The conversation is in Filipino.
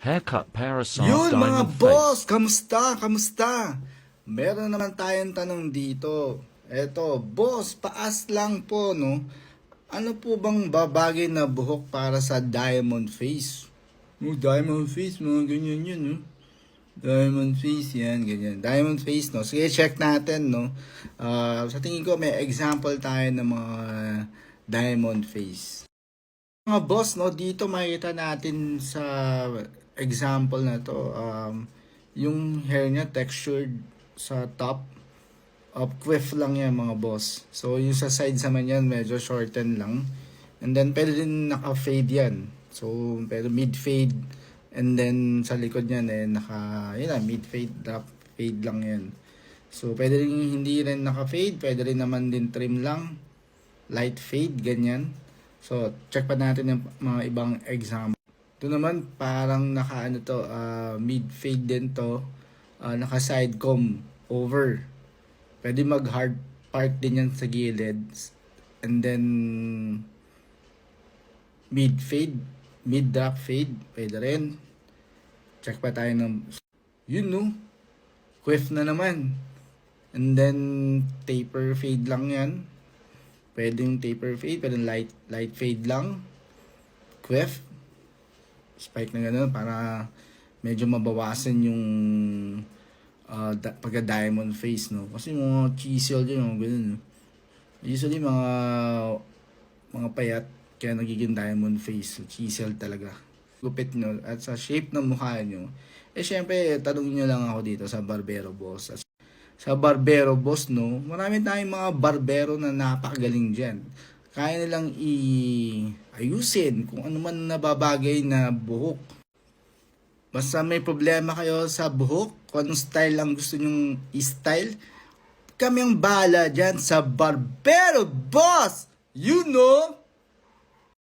Haircut Parasite Yun mga Diamond boss, Face. kamusta? Meron naman tayong tanong dito. Eto, boss, paas lang po, no? Ano po bang babagay na buhok para sa diamond face? Diamond face, mga ganyan yun, no? Diamond face yan, ganyan. Diamond face, no? Sige, check natin, no? Sa tingin ko, may example tayo ng mga diamond face. Mga boss, no, dito makita natin sa example na to, yung hair niya textured sa top, quiff lang yan mga boss. So yung sa sides naman yan medyo shorten lang. And then pwede din naka-fade yan. So pero mid-fade, and then sa likod niyan yun na, mid-fade, drop fade lang yan. So pwede rin hindi rin naka-fade, pwede rin naman din trim lang, light fade, ganyan. So, check pa natin yung mga ibang example. Ito naman, parang mid-fade din to. Naka-side comb over. Pwede mag-hard part din yan sa gilid. And then, mid-fade, mid-drop fade, pwede rin. Check pa tayo ng, yun no, quiff na naman. And then, taper fade lang yan. Pwede yung taper fade, pwede light fade lang. Quiff. Spike na gano'n para medyo mabawasan yung pagka-diamond face, no? Kasi mga chisel yun, mga ganun. Usually mga payat, kaya nagiging diamond face. So, chisel talaga. Gupit nyo at sa shape ng mukha nyo. Syempre, tanongin nyo lang ako dito sa Barbero Boss. Sa Barbero Boss, no, marami tayong mga barbero na napakagaling dyan. Kaya nilang ayusin kung ano man nababagay na buhok. Basta may problema kayo sa buhok, kung anong style ang gusto nyong i-style, kami ang bahala dyan sa Barbero Boss! You know!